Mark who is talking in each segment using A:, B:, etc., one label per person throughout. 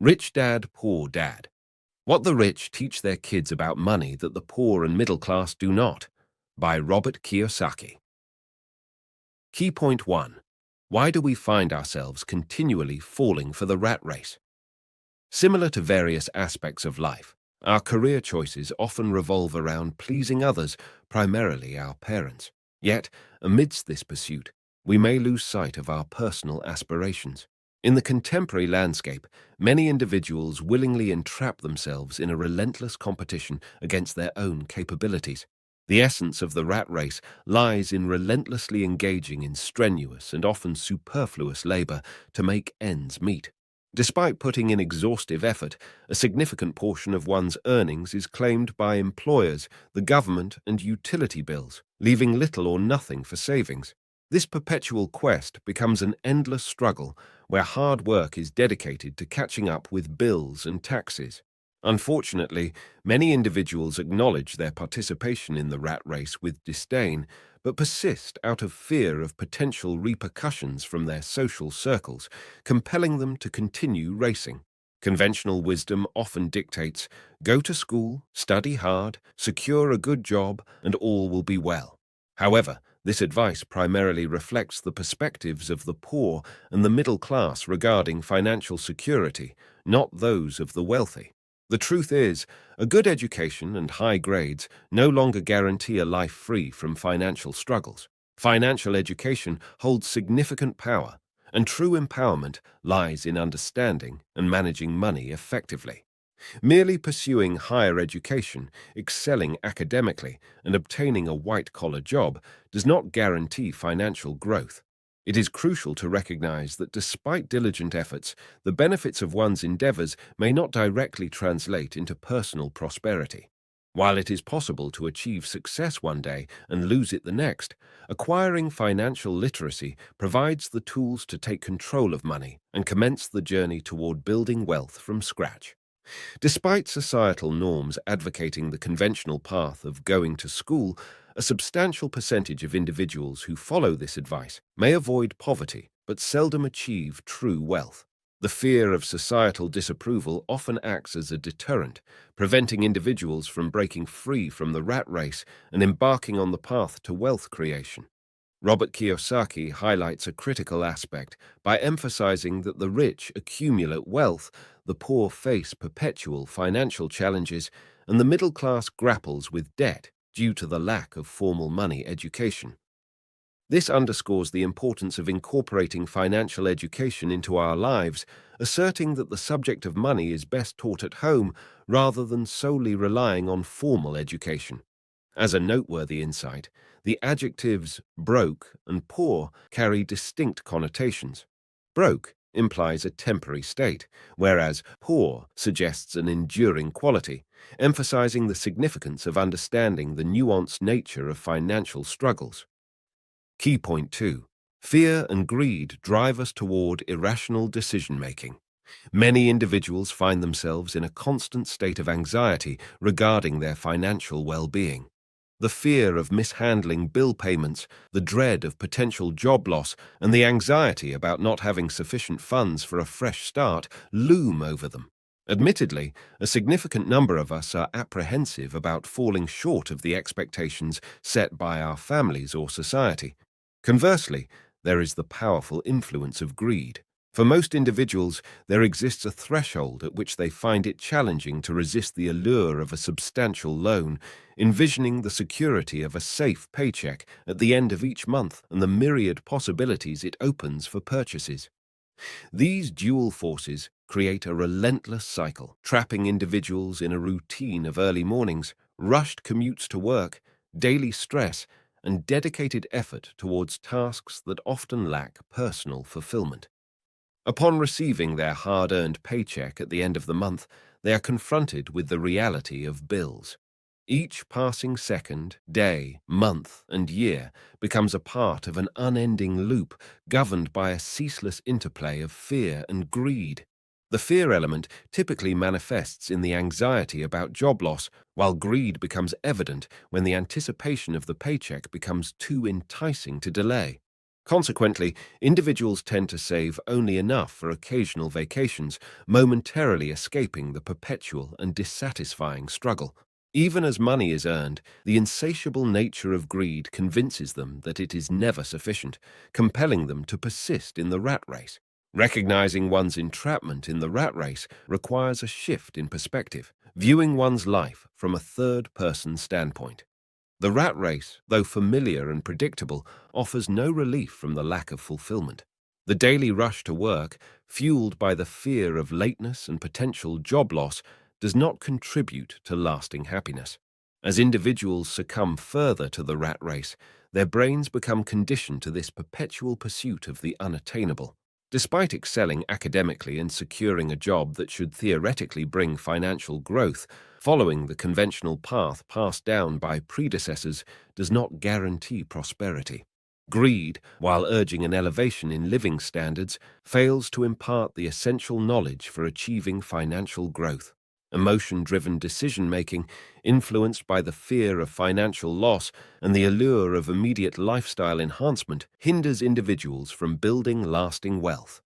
A: Rich Dad, Poor Dad. What the Rich Teach Their Kids About Money That the Poor and Middle Class Do Not, by Robert Kiyosaki. Key point 1. Why do we find ourselves continually falling for the rat race? Similar to various aspects of life, our career choices often revolve around pleasing others, primarily our parents. Yet, amidst this pursuit, we may lose sight of our personal aspirations. In the contemporary landscape, many individuals willingly entrap themselves in a relentless competition against their own capabilities. The essence of the rat race lies in relentlessly engaging in strenuous and often superfluous labor to make ends meet. Despite putting in exhaustive effort, a significant portion of one's earnings is claimed by employers, the government, and utility bills, leaving little or nothing for savings. This perpetual quest becomes an endless struggle where hard work is dedicated to catching up with bills and taxes. Unfortunately, many individuals acknowledge their participation in the rat race with disdain, but persist out of fear of potential repercussions from their social circles, compelling them to continue racing. Conventional wisdom often dictates, go to school, study hard, secure a good job, and all will be well. However, this advice primarily reflects the perspectives of the poor and the middle class regarding financial security, not those of the wealthy. The truth is, a good education and high grades no longer guarantee a life free from financial struggles. Financial education holds significant power, and true empowerment lies in understanding and managing money effectively. Merely pursuing higher education, excelling academically, and obtaining a white-collar job does not guarantee financial growth. It is crucial to recognize that despite diligent efforts, the benefits of one's endeavors may not directly translate into personal prosperity. While it is possible to achieve success one day and lose it the next, acquiring financial literacy provides the tools to take control of money and commence the journey toward building wealth from scratch. Despite societal norms advocating the conventional path of going to school, a substantial percentage of individuals who follow this advice may avoid poverty but seldom achieve true wealth. The fear of societal disapproval often acts as a deterrent, preventing individuals from breaking free from the rat race and embarking on the path to wealth creation. Robert Kiyosaki highlights a critical aspect by emphasizing that the rich accumulate wealth, the poor face perpetual financial challenges, and the middle class grapples with debt due to the lack of formal money education. This underscores the importance of incorporating financial education into our lives, asserting that the subject of money is best taught at home rather than solely relying on formal education. As a noteworthy insight, the adjectives broke and poor carry distinct connotations. Broke implies a temporary state, whereas poor suggests an enduring quality, emphasizing the significance of understanding the nuanced nature of financial struggles. Key point 2. Fear and greed drive us toward irrational decision-making. Many individuals find themselves in a constant state of anxiety regarding their financial well-being. The fear of mishandling bill payments, the dread of potential job loss, and the anxiety about not having sufficient funds for a fresh start loom over them. Admittedly, a significant number of us are apprehensive about falling short of the expectations set by our families or society. Conversely, there is the powerful influence of greed. For most individuals, there exists a threshold at which they find it challenging to resist the allure of a substantial loan, envisioning the security of a safe paycheck at the end of each month and the myriad possibilities it opens for purchases. These dual forces create a relentless cycle, trapping individuals in a routine of early mornings, rushed commutes to work, daily stress, and dedicated effort towards tasks that often lack personal fulfillment. Upon receiving their hard-earned paycheck at the end of the month, they are confronted with the reality of bills. Each passing second, day, month, and year becomes a part of an unending loop governed by a ceaseless interplay of fear and greed. The fear element typically manifests in the anxiety about job loss, while greed becomes evident when the anticipation of the paycheck becomes too enticing to delay. Consequently, individuals tend to save only enough for occasional vacations, momentarily escaping the perpetual and dissatisfying struggle. Even as money is earned, the insatiable nature of greed convinces them that it is never sufficient, compelling them to persist in the rat race. Recognizing one's entrapment in the rat race requires a shift in perspective, viewing one's life from a third-person standpoint. The rat race, though familiar and predictable, offers no relief from the lack of fulfillment. The daily rush to work, fueled by the fear of lateness and potential job loss, does not contribute to lasting happiness. As individuals succumb further to the rat race, their brains become conditioned to this perpetual pursuit of the unattainable. Despite excelling academically and securing a job that should theoretically bring financial growth, following the conventional path passed down by predecessors does not guarantee prosperity. Greed, while urging an elevation in living standards, fails to impart the essential knowledge for achieving financial growth. Emotion-driven decision-making, influenced by the fear of financial loss and the allure of immediate lifestyle enhancement, hinders individuals from building lasting wealth.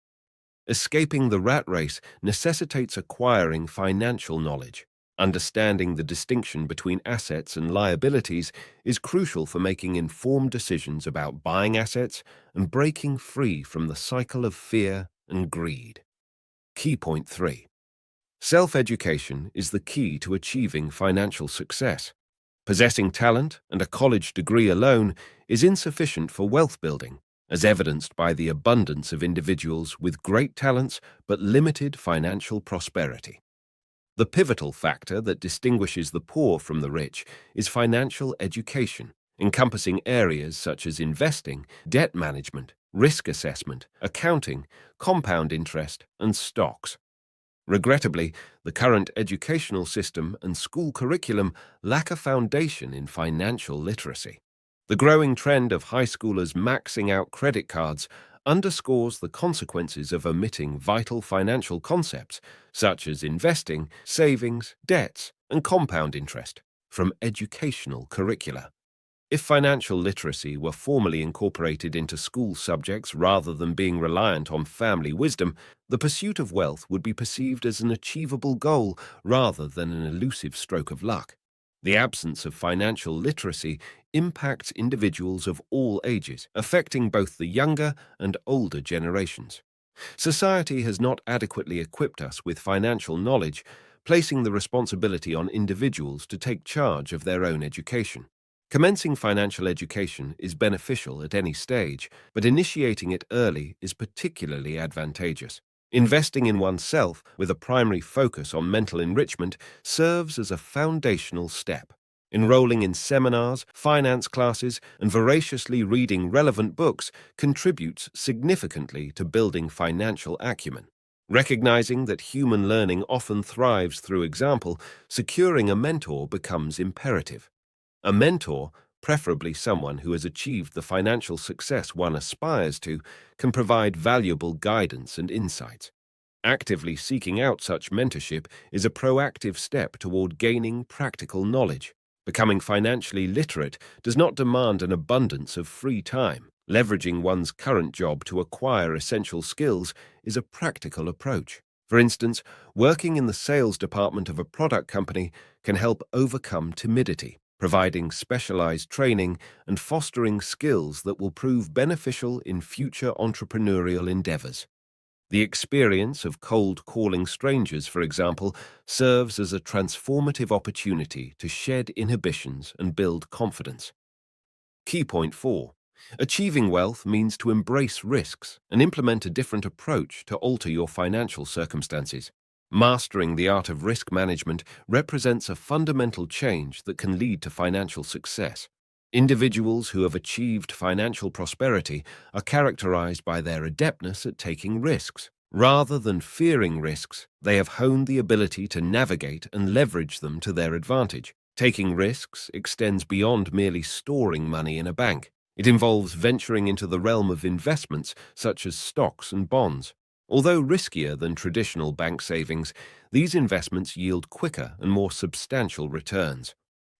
A: Escaping the rat race necessitates acquiring financial knowledge. Understanding the distinction between assets and liabilities is crucial for making informed decisions about buying assets and breaking free from the cycle of fear and greed. Key point 3. Self-education is the key to achieving financial success. Possessing talent and a college degree alone is insufficient for wealth building, as evidenced by the abundance of individuals with great talents but limited financial prosperity. The pivotal factor that distinguishes the poor from the rich is financial education, encompassing areas such as investing, debt management, risk assessment, accounting, compound interest, and stocks. Regrettably, the current educational system and school curriculum lack a foundation in financial literacy. The growing trend of high schoolers maxing out credit cards underscores the consequences of omitting vital financial concepts such as investing, savings, debts, and compound interest from educational curricula. If financial literacy were formally incorporated into school subjects rather than being reliant on family wisdom, the pursuit of wealth would be perceived as an achievable goal rather than an elusive stroke of luck. The absence of financial literacy impacts individuals of all ages, affecting both the younger and older generations. Society has not adequately equipped us with financial knowledge, placing the responsibility on individuals to take charge of their own education. Commencing financial education is beneficial at any stage, but initiating it early is particularly advantageous. Investing in oneself with a primary focus on mental enrichment serves as a foundational step. Enrolling in seminars, finance classes, and voraciously reading relevant books contributes significantly to building financial acumen. Recognizing that human learning often thrives through example, securing a mentor becomes imperative. A mentor, preferably someone who has achieved the financial success one aspires to, can provide valuable guidance and insights. Actively seeking out such mentorship is a proactive step toward gaining practical knowledge. Becoming financially literate does not demand an abundance of free time. Leveraging one's current job to acquire essential skills is a practical approach. For instance, working in the sales department of a product company can help overcome timidity, providing specialized training and fostering skills that will prove beneficial in future entrepreneurial endeavors. The experience of cold calling strangers, for example, serves as a transformative opportunity to shed inhibitions and build confidence. Key point 4. Achieving wealth means to embrace risks and implement a different approach to alter your financial circumstances. Mastering the art of risk management represents a fundamental change that can lead to financial success. Individuals who have achieved financial prosperity are characterized by their adeptness at taking risks. Rather than fearing risks, they have honed the ability to navigate and leverage them to their advantage. Taking risks extends beyond merely storing money in a bank. It involves venturing into the realm of investments such as stocks and bonds. Although riskier than traditional bank savings, these investments yield quicker and more substantial returns.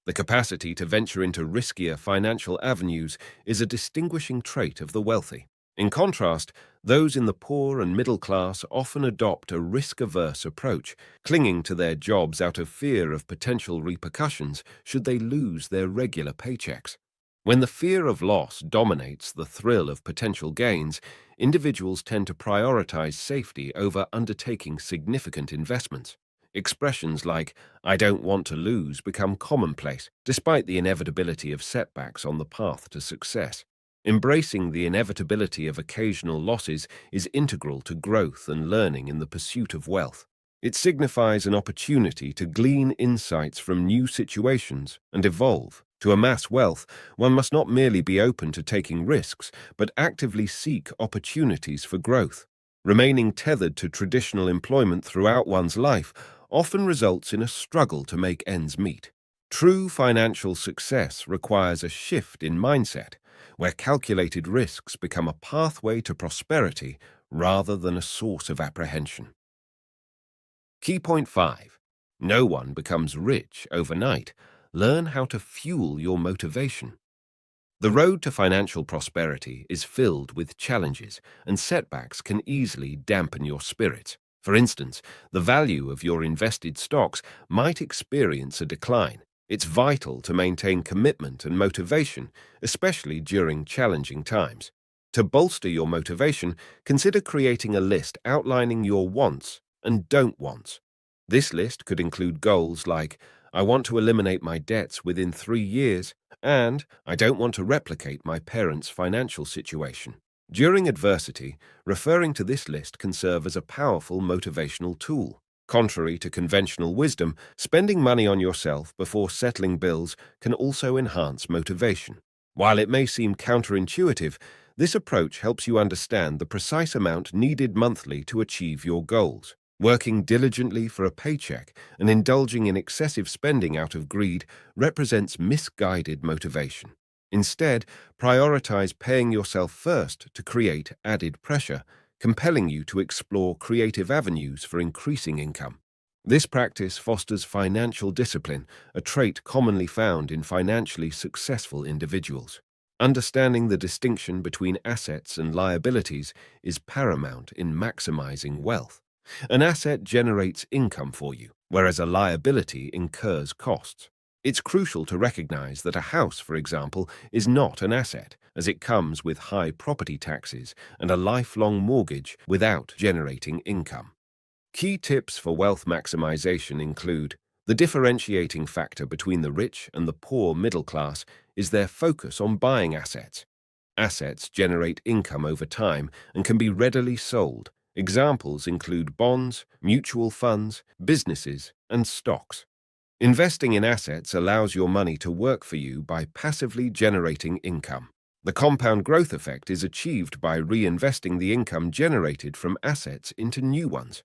A: The capacity to venture into riskier financial avenues is a distinguishing trait of the wealthy. In contrast, those in the poor and middle class often adopt a risk-averse approach, clinging to their jobs out of fear of potential repercussions should they lose their regular paychecks. When the fear of loss dominates the thrill of potential gains, individuals tend to prioritize safety over undertaking significant investments. Expressions like, "I don't want to lose," become commonplace, despite the inevitability of setbacks on the path to success. Embracing the inevitability of occasional losses is integral to growth and learning in the pursuit of wealth. It signifies an opportunity to glean insights from new situations and evolve. To amass wealth, one must not merely be open to taking risks, but actively seek opportunities for growth. Remaining tethered to traditional employment throughout one's life often results in a struggle to make ends meet. True financial success requires a shift in mindset, where calculated risks become a pathway to prosperity rather than a source of apprehension. Key point 5. No one becomes rich overnight. Learn how to fuel your motivation. The road to financial prosperity is filled with challenges, and setbacks can easily dampen your spirits. For instance, the value of your invested stocks might experience a decline. It's vital to maintain commitment and motivation, especially during challenging times. To bolster your motivation, consider creating a list outlining your wants and don't wants. This list could include goals like, "I want to eliminate my debts within 3 years," and "I don't want to replicate my parents' financial situation." During adversity, referring to this list can serve as a powerful motivational tool. Contrary to conventional wisdom, spending money on yourself before settling bills can also enhance motivation. While it may seem counterintuitive, this approach helps you understand the precise amount needed monthly to achieve your goals. Working diligently for a paycheck and indulging in excessive spending out of greed represents misguided motivation. Instead, prioritize paying yourself first to create added pressure, compelling you to explore creative avenues for increasing income. This practice fosters financial discipline, a trait commonly found in financially successful individuals. Understanding the distinction between assets and liabilities is paramount in maximizing wealth. An asset generates income for you, whereas a liability incurs costs. It's crucial to recognize that a house, for example, is not an asset, as it comes with high property taxes and a lifelong mortgage without generating income. Key tips for wealth maximization include: the differentiating factor between the rich and the poor middle class is their focus on buying assets. Assets generate income over time and can be readily sold. Examples include bonds, mutual funds, businesses, and stocks. Investing in assets allows your money to work for you by passively generating income. The compound growth effect is achieved by reinvesting the income generated from assets into new ones.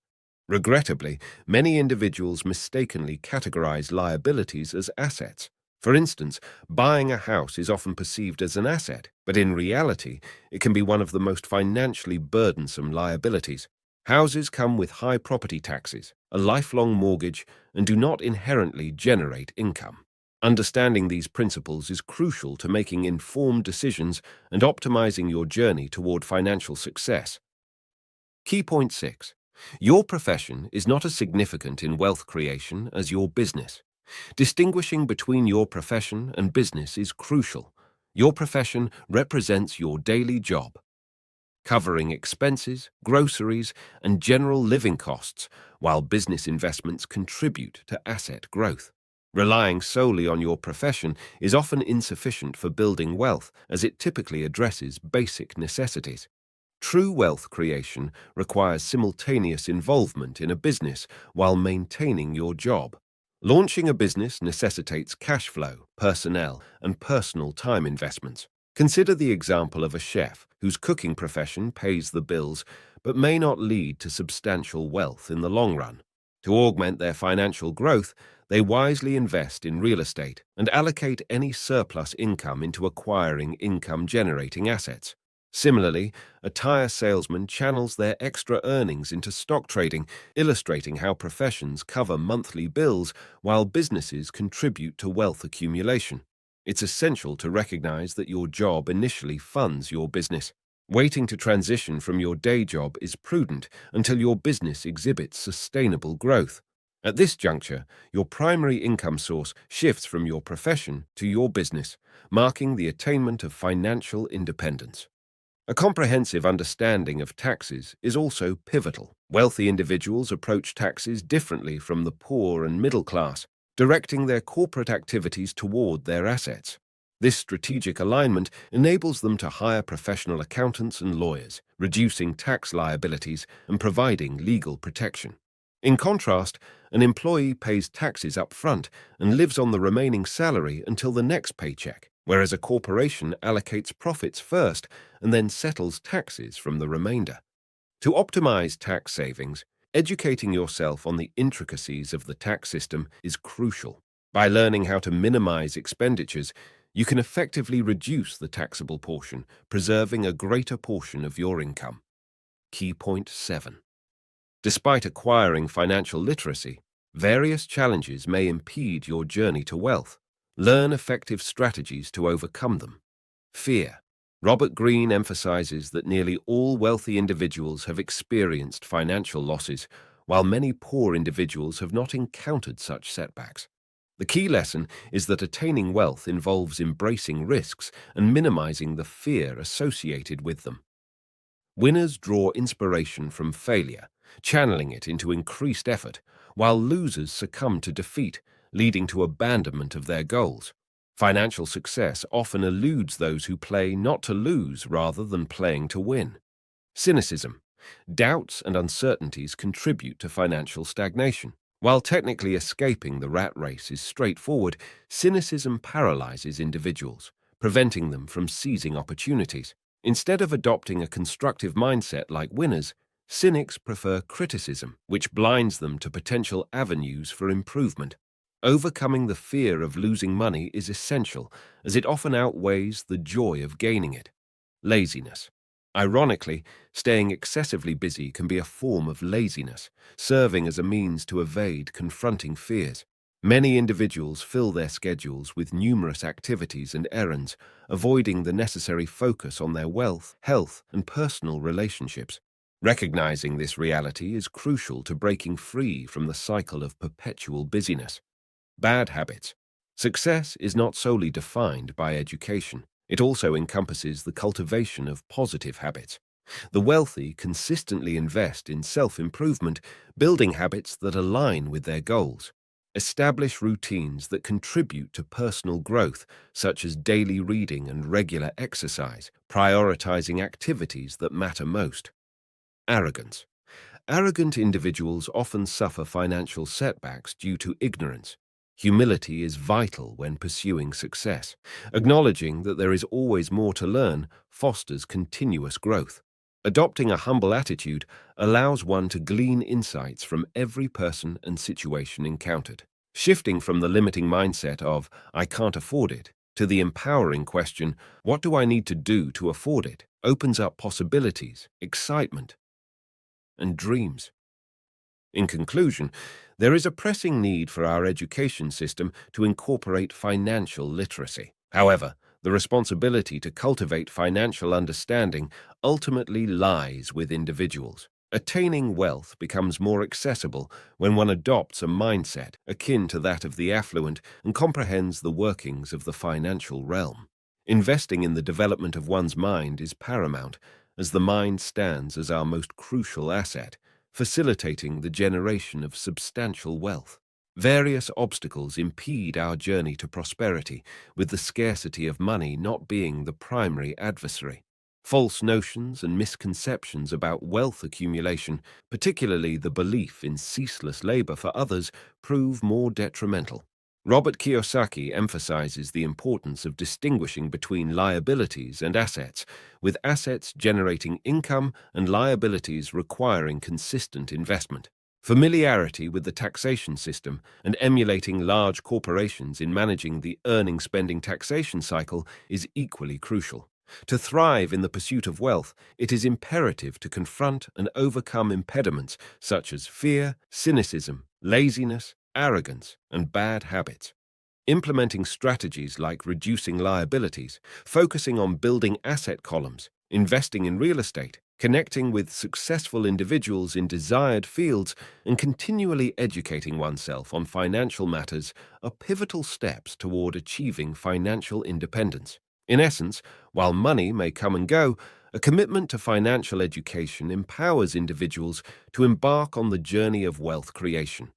A: Regrettably, many individuals mistakenly categorize liabilities as assets. For instance, buying a house is often perceived as an asset, but in reality, it can be one of the most financially burdensome liabilities. Houses come with high property taxes, a lifelong mortgage, and do not inherently generate income. Understanding these principles is crucial to making informed decisions and optimizing your journey toward financial success. Key point 6. Your profession is not as significant in wealth creation as your business. Distinguishing between your profession and business is crucial. Your profession represents your daily job, covering expenses, groceries, and general living costs, while business investments contribute to asset growth. Relying solely on your profession is often insufficient for building wealth, as it typically addresses basic necessities. True wealth creation requires simultaneous involvement in a business while maintaining your job. Launching a business necessitates cash flow, personnel, and personal time investments. Consider the example of a chef whose cooking profession pays the bills but may not lead to substantial wealth in the long run. To augment their financial growth, they wisely invest in real estate and allocate any surplus income into acquiring income-generating assets. Similarly, a tire salesman channels their extra earnings into stock trading, illustrating how professions cover monthly bills while businesses contribute to wealth accumulation. It's essential to recognize that your job initially funds your business. Waiting to transition from your day job is prudent until your business exhibits sustainable growth. At this juncture, your primary income source shifts from your profession to your business, marking the attainment of financial independence. A comprehensive understanding of taxes is also pivotal. Wealthy individuals approach taxes differently from the poor and middle class, directing their corporate activities toward their assets. This strategic alignment enables them to hire professional accountants and lawyers, reducing tax liabilities and providing legal protection. In contrast, an employee pays taxes up front and lives on the remaining salary until the next paycheck, whereas a corporation allocates profits first and then settles taxes from the remainder. To optimize tax savings, educating yourself on the intricacies of the tax system is crucial. By learning how to minimize expenditures, you can effectively reduce the taxable portion, preserving a greater portion of your income. Key point 7. Despite acquiring financial literacy, various challenges may impede your journey to wealth. Learn effective strategies to overcome them. Fear. Robert Greene emphasizes that nearly all wealthy individuals have experienced financial losses, while many poor individuals have not encountered such setbacks. The key lesson is that attaining wealth involves embracing risks and minimizing the fear associated with them. Winners draw inspiration from failure, channeling it into increased effort, while losers succumb to defeat, leading to abandonment of their goals. Financial success often eludes those who play not to lose rather than playing to win. Cynicism. Doubts and uncertainties contribute to financial stagnation. While technically escaping the rat race is straightforward, cynicism paralyzes individuals, preventing them from seizing opportunities. Instead of adopting a constructive mindset like winners, cynics prefer criticism, which blinds them to potential avenues for improvement. Overcoming the fear of losing money is essential, as it often outweighs the joy of gaining it. Laziness. Ironically, staying excessively busy can be a form of laziness, serving as a means to evade confronting fears. Many individuals fill their schedules with numerous activities and errands, avoiding the necessary focus on their wealth, health, and personal relationships. Recognizing this reality is crucial to breaking free from the cycle of perpetual busyness. Bad habits. Success is not solely defined by education. It also encompasses the cultivation of positive habits. The wealthy consistently invest in self-improvement, building habits that align with their goals. Establish routines that contribute to personal growth, such as daily reading and regular exercise, prioritizing activities that matter most. Arrogance. Arrogant individuals often suffer financial setbacks due to ignorance. Humility is vital when pursuing success. Acknowledging that there is always more to learn fosters continuous growth. Adopting a humble attitude allows one to glean insights from every person and situation encountered. Shifting from the limiting mindset of, "I can't afford it," to the empowering question, "What do I need to do to afford it?" opens up possibilities, excitement, and dreams. In conclusion, there is a pressing need for our education system to incorporate financial literacy. However, the responsibility to cultivate financial understanding ultimately lies with individuals. Attaining wealth becomes more accessible when one adopts a mindset akin to that of the affluent and comprehends the workings of the financial realm. Investing in the development of one's mind is paramount, as the mind stands as our most crucial asset, facilitating the generation of substantial wealth. Various obstacles impede our journey to prosperity, with the scarcity of money not being the primary adversary. False notions and misconceptions about wealth accumulation, particularly the belief in ceaseless labor for others, prove more detrimental. Robert Kiyosaki emphasizes the importance of distinguishing between liabilities and assets, with assets generating income and liabilities requiring consistent investment. Familiarity with the taxation system and emulating large corporations in managing the earning-spending taxation cycle is equally crucial. To thrive in the pursuit of wealth, it is imperative to confront and overcome impediments such as fear, cynicism, laziness, arrogance, and bad habits. Implementing strategies like reducing liabilities, focusing on building asset columns, investing in real estate, connecting with successful individuals in desired fields, and continually educating oneself on financial matters are pivotal steps toward achieving financial independence. In essence, while money may come and go, a commitment to financial education empowers individuals to embark on the journey of wealth creation.